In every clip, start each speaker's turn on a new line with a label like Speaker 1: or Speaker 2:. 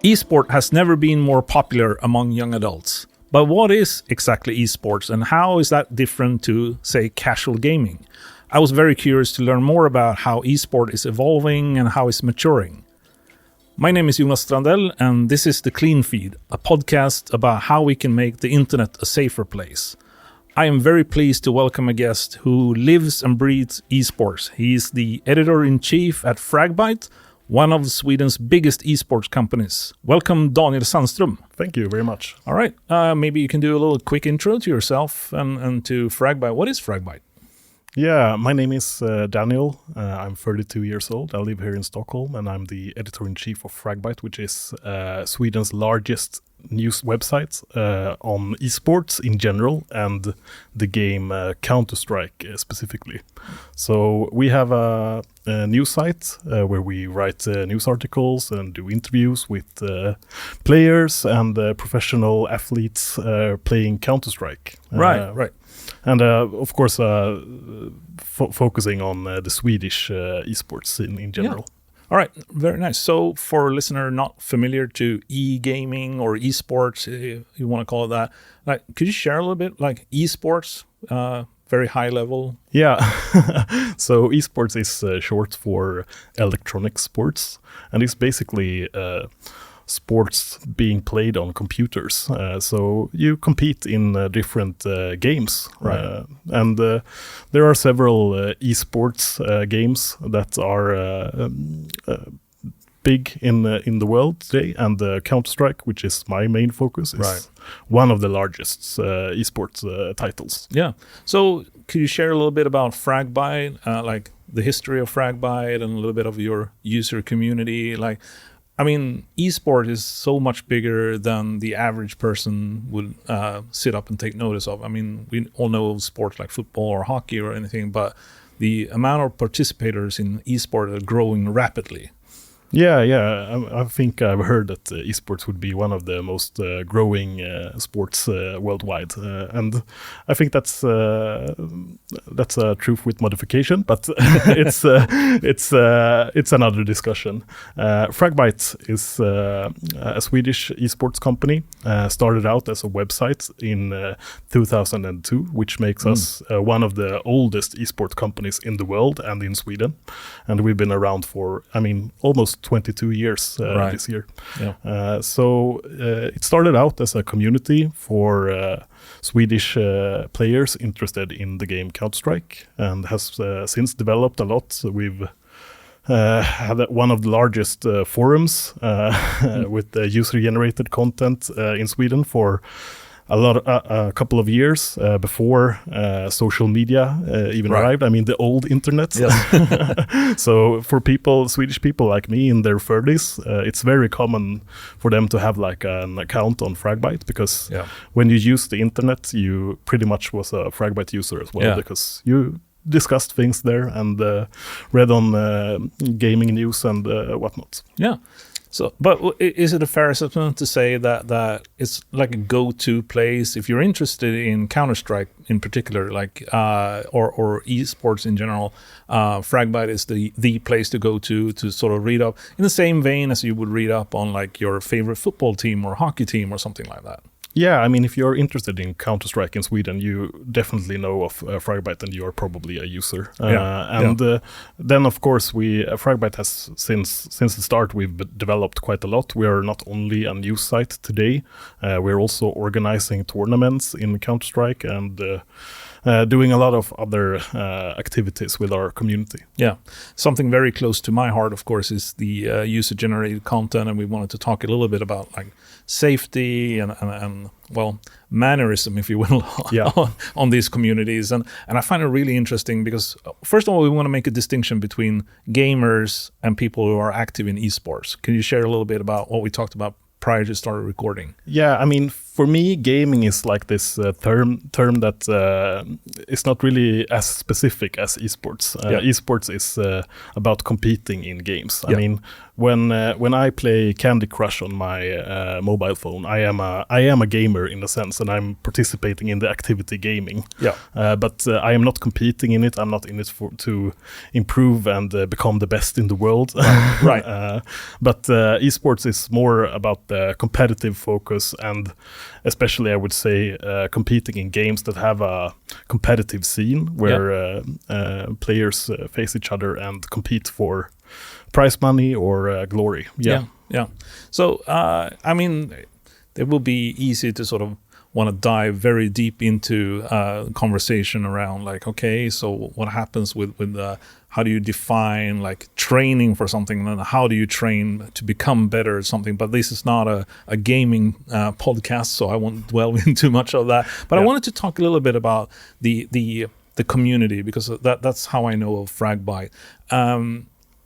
Speaker 1: Esport has never been more popular among young adults. But what is exactly esports and how is that different to, say, casual gaming? I was very curious to learn more about how esport is evolving and how it's maturing. My name is Jonas Strandell and this is The Clean Feed, a podcast about how we can make the internet a safer place. I am very pleased to welcome a guest who lives and breathes esports. He is the editor-in-chief at Fragbite, one of Sweden's biggest esports companies. Welcome, Daniel Sandström.
Speaker 2: Thank you very much.
Speaker 1: All right. Maybe you can do a little quick intro to yourself and to Fragbite. What is Fragbite?
Speaker 2: Yeah, my name is Daniel. I'm 32 years old. I live here in Stockholm and I'm the editor-in-chief of Fragbite, which is Sweden's largest news website on esports in general and the game Counter-Strike specifically. So we have a news site where we write news articles and do interviews with players and professional athletes playing Counter-Strike.
Speaker 1: Right.
Speaker 2: And of course, focusing on the Swedish esports in general.
Speaker 1: Yeah. All right, very nice. So for a listener not familiar to e-gaming or esports, you want to call it that, like, could you share a little bit, like esports, very high level?
Speaker 2: Yeah, so esports is short for electronic sports, and it's basically sports being played on computers. So you compete in different games,
Speaker 1: right?
Speaker 2: And there are several esports games that are big in the world today, and Counter-Strike, which is my main focus, is one of the largest esports titles.
Speaker 1: Yeah. So could you share a little bit about Fragbite, like the history of Fragbite, and a little bit of your user community, like? I mean, esport is so much bigger than the average person would sit up and take notice of. I mean, we all know sports like football or hockey or anything, but the amount of participators in esport are growing rapidly.
Speaker 2: Yeah. I think I've heard that esports would be one of the most growing sports worldwide, and I think that's a truth with modification, but it's another discussion. Fragbite is a Swedish esports company, started out as a website in 2002, which makes us one of the oldest esports companies in the world and in Sweden, and we've been around for, almost 22 years this year.
Speaker 1: Yeah.
Speaker 2: So it started out as a community for Swedish players interested in the game Counter-Strike, and has since developed a lot. We've had one of the largest forums with user-generated content in Sweden for a couple of years before social media even arrived. I mean, the old internet.
Speaker 1: Yes.
Speaker 2: So for Swedish people like me in their 30s, it's very common for them to have like an account on Fragbite, because when you use the internet, you pretty much was a Fragbite user as well, because you discussed things there and read on gaming news and whatnot.
Speaker 1: Yeah. So, but is it a fair assessment to say that it's like a go-to place if you're interested in Counter-Strike in particular, like or esports in general? Fragbite is the place to go to sort of read up in the same vein as you would read up on like your favorite football team or hockey team or something like that.
Speaker 2: Yeah, if you're interested in Counter-Strike in Sweden, you definitely know of Fragbite, and you're probably a user. Then, of course, Fragbite has, since the start, we've developed quite a lot. We are not only a news site today, we're also organizing tournaments in Counter-Strike and doing a lot of other activities with our community. Yeah.
Speaker 1: Something very close to my heart, of course, is the user-generated content, and we wanted to talk a little bit about like safety and well, mannerism, if you will, on these communities. And I find it really interesting because, first of all, we want to make a distinction between gamers and people who are active in esports. Can you share a little bit about what we talked about prior to start recording?
Speaker 2: Yeah, for me, gaming is like this term that is not really as specific as esports. Esports is about competing in games. I mean, when I play Candy Crush on my mobile phone, I am a gamer in a sense, and I'm participating in the activity gaming. But I am not competing in it. I'm not in it to improve and become the best in the world.
Speaker 1: Right.
Speaker 2: But esports is more about the competitive focus, and especially I would say competing in games that have a competitive scene where players face each other and compete for prize money or glory. Yeah.
Speaker 1: So, I mean, it will be easy to sort of want to dive very deep into conversation around like, okay, so what happens with how do you define like training for something, and how do you train to become better at something? But this is not a gaming podcast, so I won't dwell into too much of that. But I wanted to talk a little bit about the community, because that's how I know of Fragbite.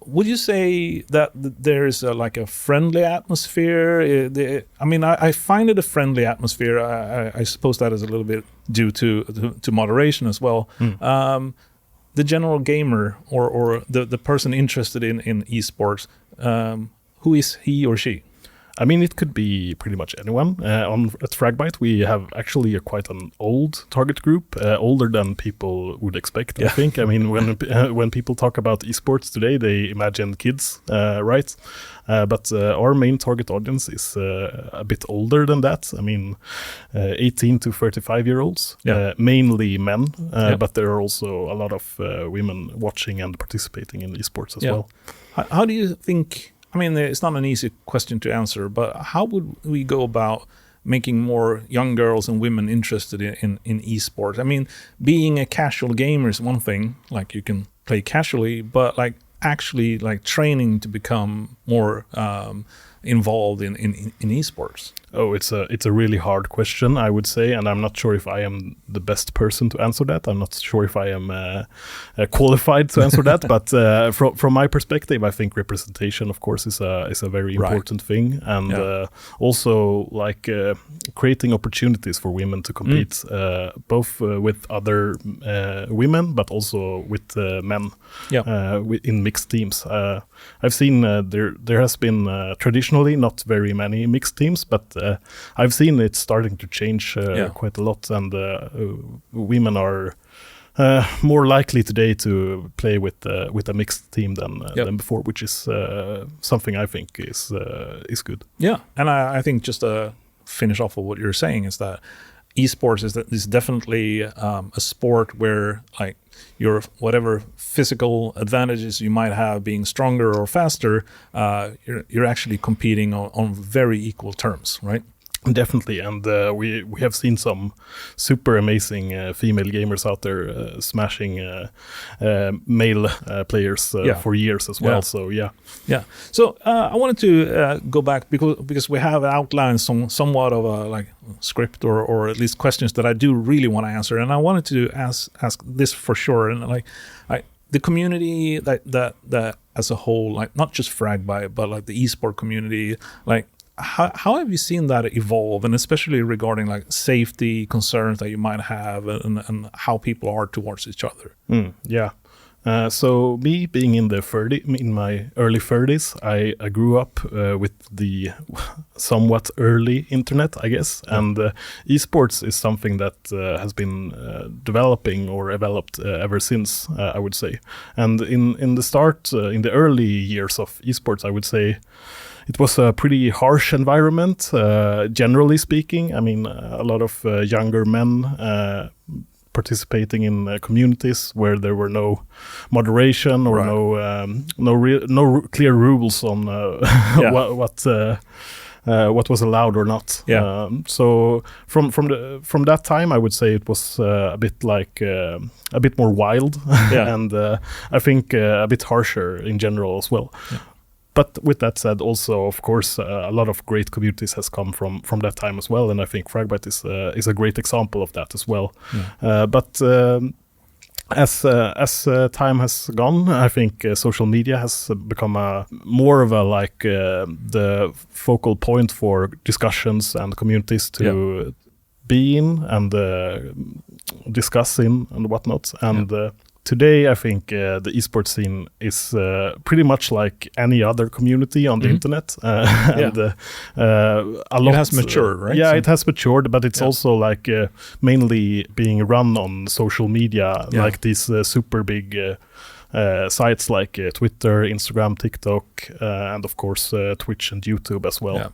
Speaker 1: Would you say that there is like a friendly atmosphere? I mean, I find it a friendly atmosphere. I suppose that is a little bit due to moderation as well. The general gamer or the person interested in esports, who is he or she?
Speaker 2: I mean, it could be pretty much anyone. At Fragbite, we have actually quite an old target group, older than people would expect, I think. I mean, when people talk about esports today, they imagine kids, right? But our main target audience is a bit older than that. I mean, 18 to 35-year-olds, mainly men, but there are also a lot of women watching and participating in esports as well.
Speaker 1: How do you think... I mean, it's not an easy question to answer, but how would we go about making more young girls and women interested in esports? I mean, being a casual gamer is one thing, like you can play casually, but like actually like training to become more involved in esports.
Speaker 2: Oh, it's a really hard question, I would say, and I'm not sure if I am the best person to answer that. I'm not sure if I am qualified to answer that, but from my perspective, I think representation, of course, is a very important thing, and also like creating opportunities for women to compete, both with other women, but also with men in mixed teams. I've seen there has been traditionally not very many mixed teams, but I've seen it starting to change quite a lot, and women are more likely today to play with a mixed team than before, which is something I think is good. Yeah,
Speaker 1: and I think just to finish off of what you're saying is that esports is definitely a sport where like your whatever physical advantages you might have being stronger or faster, you're actually competing on very equal terms, right?
Speaker 2: Definitely, and we have seen some super amazing female gamers out there smashing male players for years as well. So
Speaker 1: So I wanted to go back because we have outlined somewhat of a like script or at least questions that I do really want to answer, and I wanted to ask this for sure. And like the community that as a whole, like not just Fragbite, but like the esport community, like. How have you seen that evolve, and especially regarding like safety concerns that you might have, and how people are towards each other?
Speaker 2: So me being in my early 30s, I grew up with the somewhat early internet, I guess, and esports is something that has been developed ever since, I would say. And in the start, in the early years of esports, I would say it was a pretty harsh environment, generally speaking. I mean, a lot of younger men participating in communities where there were no moderation or no clear rules on what was allowed or not. So from that time, I would say it was a bit more wild, and I think a bit harsher in general as well. But with that said, also, of course, a lot of great communities has come from that time as well, and I think Fragbite is a great example of that as well. But as time has gone, I think social media has become more of a the focal point for discussions and communities to be in and discuss in and whatnot, and today I think the esports scene is pretty much like any other community on the internet, and a lot.
Speaker 1: It has matured, right?
Speaker 2: Yeah, it has matured, but it's also like mainly being run on social media, like these super big sites like Twitter, Instagram, TikTok, and of course Twitch and YouTube as well.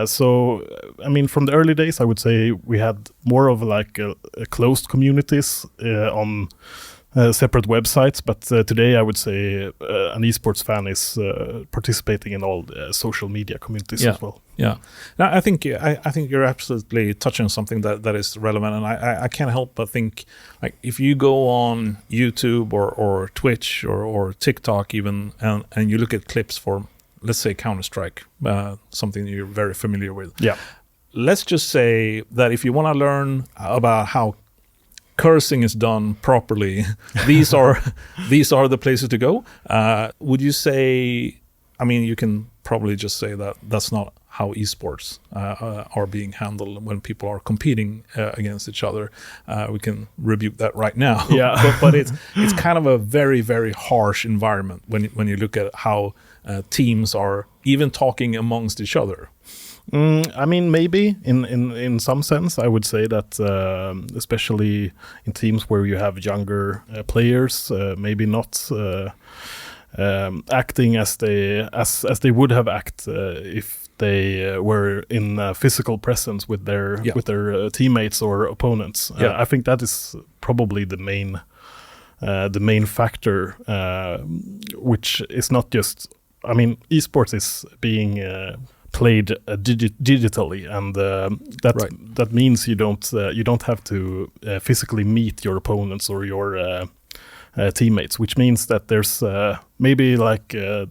Speaker 2: So, I mean, from the early days, I would say we had more of like a closed communities on separate websites, but today I would say an esports fan is participating in all the social media communities as well.
Speaker 1: Yeah, now, I think you're absolutely touching on something that is relevant, and I can't help but think, like, if you go on YouTube or Twitch or TikTok even, and you look at clips for, let's say, Counter-Strike, something you're very familiar with. Yeah. Let's just say that if you want to learn about how cursing is done properly, these are the places to go. Would you say? I mean, you can probably just say that that's not how esports are being handled when people are competing against each other. We can rebuke that right now. Yeah, but it's kind of a very, very harsh environment when you look at how teams are even talking amongst each other.
Speaker 2: I mean, maybe in some sense, I would say that especially in teams where you have younger players, maybe not acting as they would have acted if they were in physical presence with their teammates or opponents. I think that is probably the main factor, which is not just. I mean, esports is being played digitally, and that means you don't have to physically meet your opponents or your teammates, which means that there's maybe like a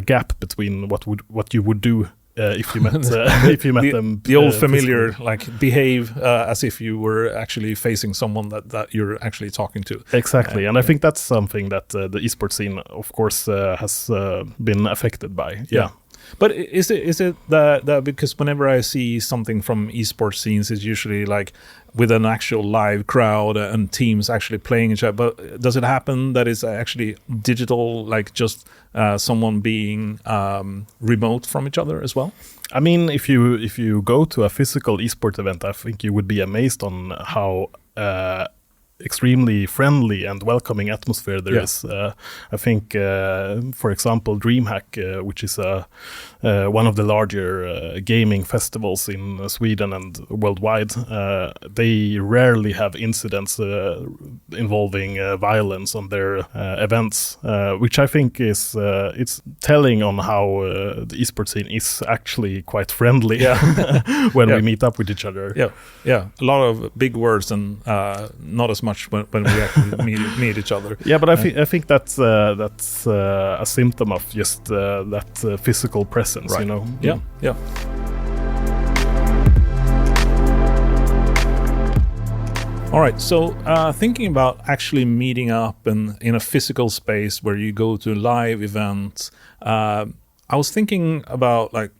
Speaker 2: gap between what you would do if you met them.
Speaker 1: The old familiar, like, behave as if you were actually facing someone that you're actually talking to.
Speaker 2: Exactly, and I think that's something that the esports scene, of course, has been affected by. Yeah.
Speaker 1: But is it that because whenever I see something from esports scenes, it's usually like with an actual live crowd and teams actually playing each other. But does it happen that it's actually digital, like just someone being remote from each other as well?
Speaker 2: I mean, if you go to a physical esports event, I think you would be amazed on how extremely friendly and welcoming atmosphere there is. I think, for example, DreamHack, which is one of the larger gaming festivals in Sweden and worldwide, they rarely have incidents involving violence on their events, which I think is it's telling on how the esports scene is actually quite friendly when we meet up with each other.
Speaker 1: A lot of big words and not as much when we actually meet each other.
Speaker 2: Yeah, but I think that's a symptom of just that physical presence, right. You know.
Speaker 1: Yeah. All right. So thinking about actually meeting up in a physical space where you go to live events, I was thinking about, like,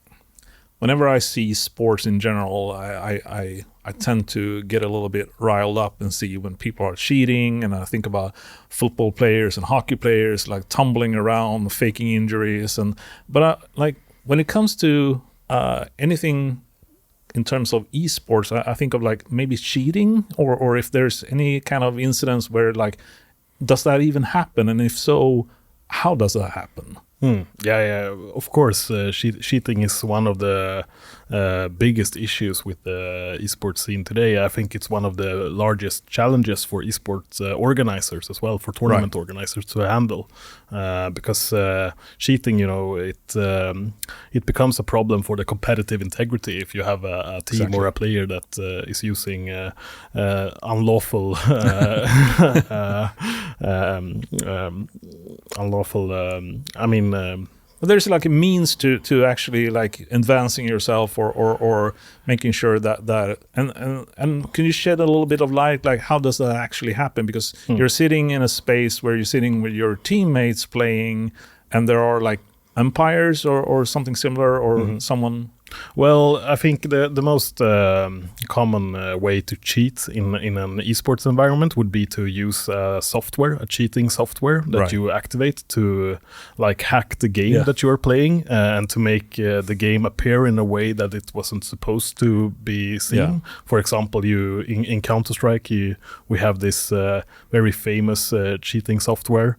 Speaker 1: whenever I see sports in general, I tend to get a little bit riled up and see when people are cheating, and I think about football players and hockey players like tumbling around, faking injuries, but like when it comes to anything in terms of esports, I think of like maybe cheating, or if there's any kind of incidents where, like, does that even happen, and if so, how does that happen?
Speaker 2: Yeah, of course, cheating is one of the biggest issues with the esports scene today. I think it's one of the largest challenges for esports organizers as well, for tournament organizers to handle, because cheating, you know, it becomes a problem for the competitive integrity if you have a team or a player that is using unlawful
Speaker 1: there's like a means to actually, like, advancing yourself or making sure that and can you shed a little bit of light, like, how does that actually happen? Because you're sitting in a space where you're sitting with your teammates playing, and there are like umpires or something similar, or someone
Speaker 2: Well, I think the most common way to cheat in an esports environment would be to use a cheating software that you activate to like hack the game that you are playing and to make the game appear in a way that it wasn't supposed to be seen. Yeah. For example, in Counter-Strike, we have this very famous cheating software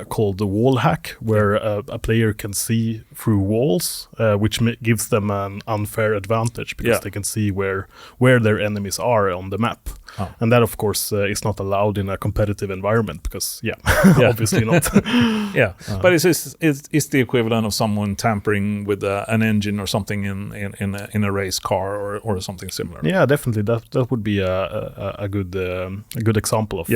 Speaker 2: called the wall hack, where a player can see through walls, which gives them an unfair advantage because they can see where their enemies are on the map. And that, of course, is not allowed in a competitive environment because, obviously not.
Speaker 1: But it's the equivalent of someone tampering with an engine or something in a race car or something similar.
Speaker 2: Yeah, definitely. That would be a good example of.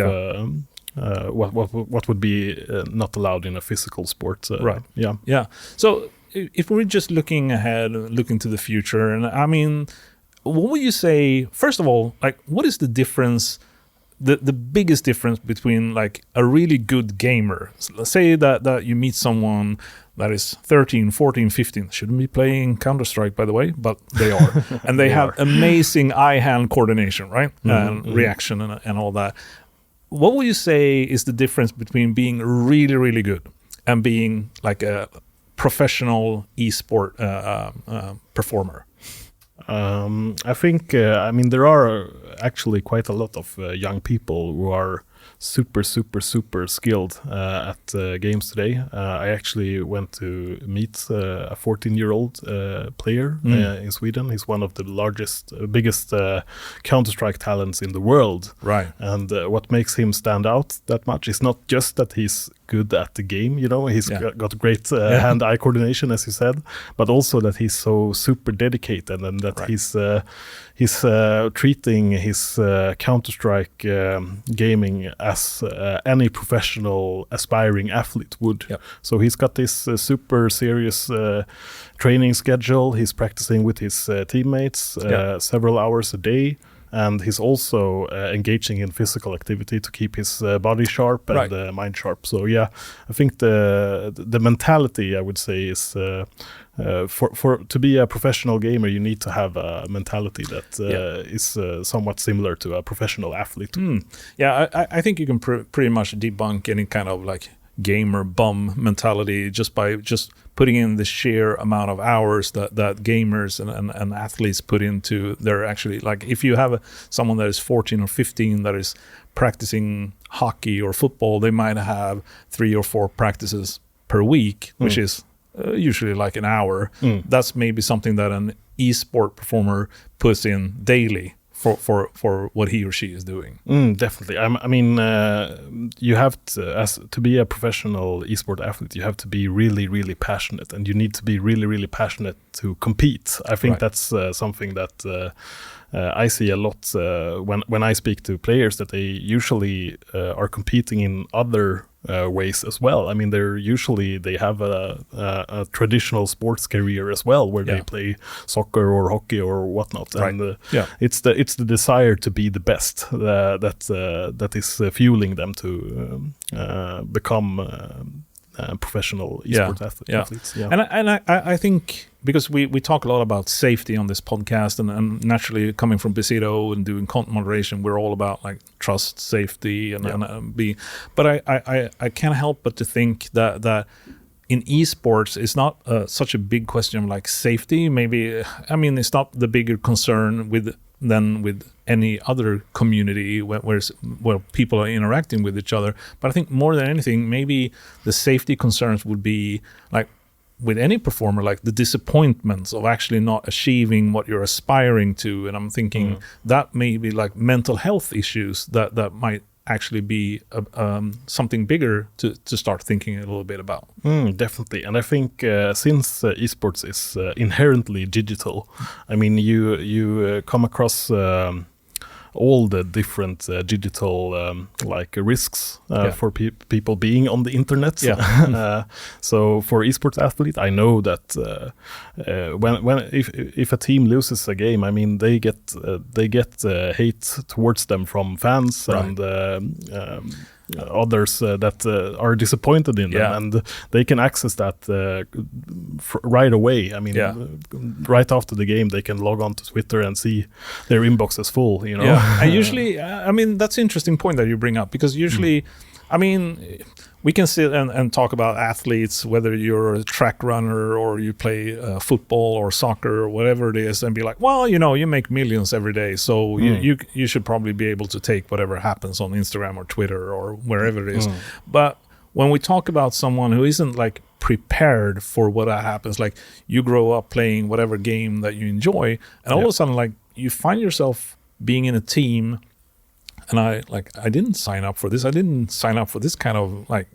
Speaker 2: What would be not allowed in a physical sport?
Speaker 1: So if we're just looking ahead, looking to the future, and I mean, what would you say? First of all, like, what is the difference? The biggest difference between like a really good gamer? So let's say that you meet someone that is 13, 14, 15, shouldn't be playing Counter-Strike, by the way, but they are. And they have amazing eye-hand coordination, right? And reaction and all that. What would you say is the difference between being really, really good and being like a professional esport performer?
Speaker 2: I think, there are actually quite a lot of young people who are super skilled at games today. I actually went to meet a 14-year-old player in Sweden. He's one of the biggest Counter-Strike talents in the world.
Speaker 1: Right.
Speaker 2: And what makes him stand out that much is not just that he's good at the game, he's got great hand-eye coordination, as you said, but also that he's so super dedicated and that he's treating his Counter-Strike gaming as any professional aspiring athlete would. Yep. So he's got this super serious training schedule. He's practicing with his teammates several hours a day. And he's also engaging in physical activity to keep his body sharp and mind sharp. So I think the mentality, I would say, is for to be a professional gamer, you need to have a mentality that is somewhat similar to a professional athlete.
Speaker 1: I think you can pretty much debunk any kind of like gamer bum mentality just by putting in the sheer amount of hours that gamers and athletes put into their actually, like if you have someone that is 14 or 15 that is practicing hockey or football, they might have 3 or 4 practices per week, which is usually like an hour. That's maybe something that an esport performer puts in daily for what he or she is doing.
Speaker 2: Definitely. You have to be a professional esport athlete, you have to be really, really passionate, and you need to be really, really passionate to compete. I think that's something that I see a lot when I speak to players, that they usually are competing in other ways as well. I mean, they have a traditional sports career as well, where they play soccer or hockey or whatnot. And it's the desire to be the best that is fueling them to become professional esports athletes.
Speaker 1: And I think, because we talk a lot about safety on this podcast, and naturally coming from Besido and doing content moderation, we're all about like trust, safety, but I can't help but to think that in esports it's not such a big question of like safety. Maybe, I mean, it's not the bigger concern than with any other community where people are interacting with each other. But I think more than anything, maybe the safety concerns would be like with any performer, like the disappointments of actually not achieving what you're aspiring to. And I'm thinking that may be like mental health issues that might actually be something bigger to start thinking a little bit about.
Speaker 2: Definitely. And I think since esports is inherently digital, I mean, you come across all the different digital risks for people being on the internet. So for esports athlete, I know that if a team loses a game, I mean, they get hate towards them from fans and others that are disappointed in them, and they can access that right away. I mean, right after the game, they can log on to Twitter and see their inbox is full. You know,
Speaker 1: and usually, I mean, that's an interesting point that you bring up, because usually, I mean, we can sit and talk about athletes, whether you're a track runner or you play football or soccer or whatever it is, and be like, well, you know, you make millions every day, so you should probably be able to take whatever happens on Instagram or Twitter or wherever it is. But when we talk about someone who isn't like prepared for what happens, like you grow up playing whatever game that you enjoy, and all of a sudden, like, you find yourself being in a team. And I didn't sign up for this. I didn't sign up for this kind of like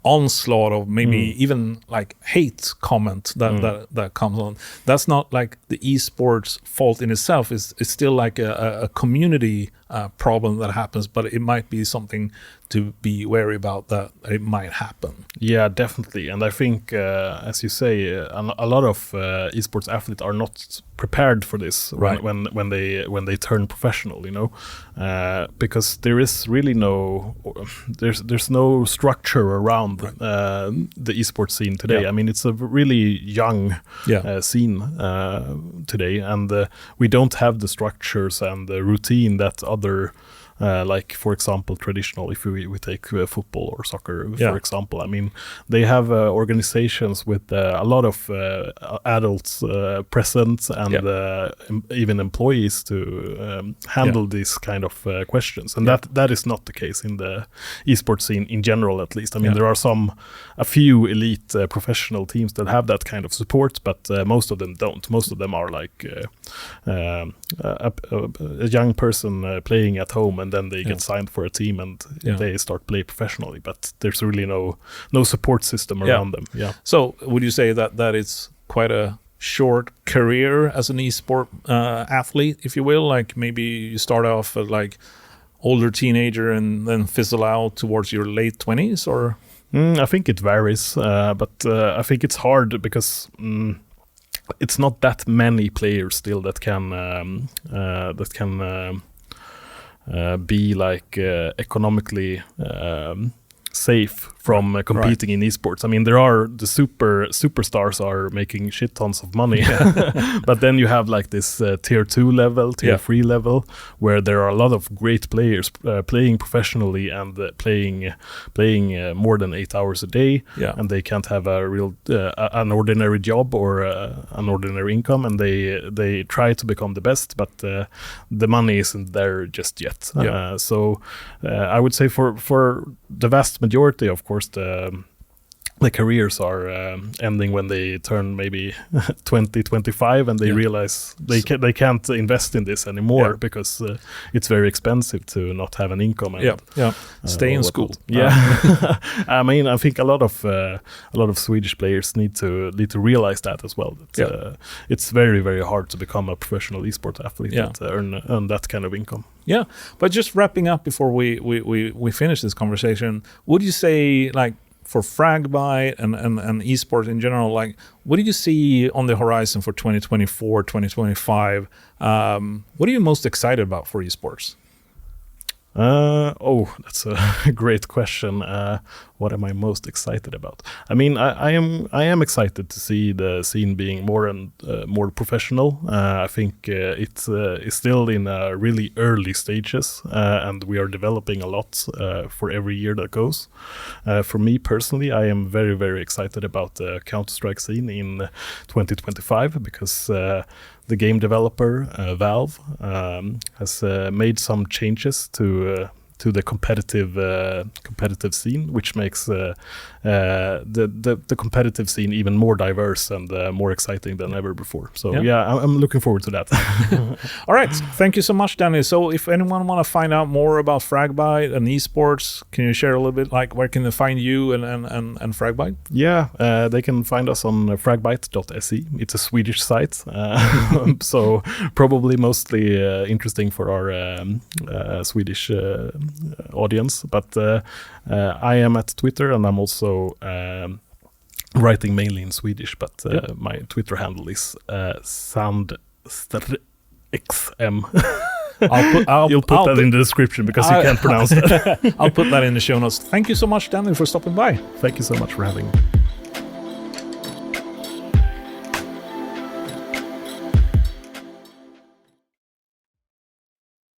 Speaker 1: onslaught of maybe even like hate comment that comes on. That's not like the esports fault in itself. It's still like a community problem that happens, but it might be something to be wary about, that it might happen.
Speaker 2: Yeah, definitely. And I think, as you say, a lot of esports athletes are not prepared for this when they turn professional, you know, because there is really there's no structure around the esports scene today.
Speaker 1: Yeah.
Speaker 2: I mean, it's a really young scene today, and we don't have the structures and the routine that other like, for example, traditional, if we take football or soccer, for example. I mean, they have organizations with a lot of adults present, and even employees to handle these kind of questions. And that is not the case in the esports scene in general, at least. I mean, there are a few elite professional teams that have that kind of support, but most of them don't. Most of them are like a young person playing at home, and then they get signed for a team and they start play professionally, but there's really no support system around them.
Speaker 1: So would you say that it's quite a short career as an esport athlete, if you will? Like, maybe you start off as like older teenager and then fizzle out towards your late 20s, or?
Speaker 2: I think it varies, but I think it's hard because it's not that many players still that can be like economically safe from competing in esports. I mean, there are the superstars are making shit tons of money, but then you have like this tier 2 level, tier 3 level, where there are a lot of great players playing professionally and playing more than 8 hours a day, and they can't have a real an ordinary job or an ordinary income, and they try to become the best, but the money isn't there just yet. So I would say for the vast majority, of course, the careers are ending when they turn maybe 20, 25, and they realize they can't invest in this anymore because it's very expensive to not have an income. And,
Speaker 1: stay in school.
Speaker 2: I mean, I think a lot of Swedish players need to realize that as well. That, it's very, very hard to become a professional esports athlete and earn that kind of income.
Speaker 1: Yeah, but just wrapping up before we finish this conversation, would you say, like, for Fragbite and esports in general, like, what do you see on the horizon for 2024, 2025? What are you most excited about for esports?
Speaker 2: That's a great question. What am I most excited about? I mean, I am excited to see the scene being more and more professional. I think it is still in really early stages, and we are developing a lot for every year that goes. For me personally, I am very, very excited about the Counter-Strike scene in 2025 because the game developer Valve has made some changes to the competitive scene, which makes the competitive scene even more diverse and more exciting than ever before. So I'm looking forward to that.
Speaker 1: All right, thank you so much, Daniel. So if anyone want to find out more about Fragbite and esports, can you share a little bit, like, where can they find you and Fragbite?
Speaker 2: They can find us on fragbite.se. It's a Swedish site, so probably mostly interesting for our Swedish audience, but I am at Twitter, and I'm also writing mainly in Swedish, but my Twitter handle is Sandström. You'll put that in the description because you can't pronounce that.
Speaker 1: I'll put that in the show notes. Thank you so much, Daniel, for stopping by.
Speaker 2: Thank you so much for having me.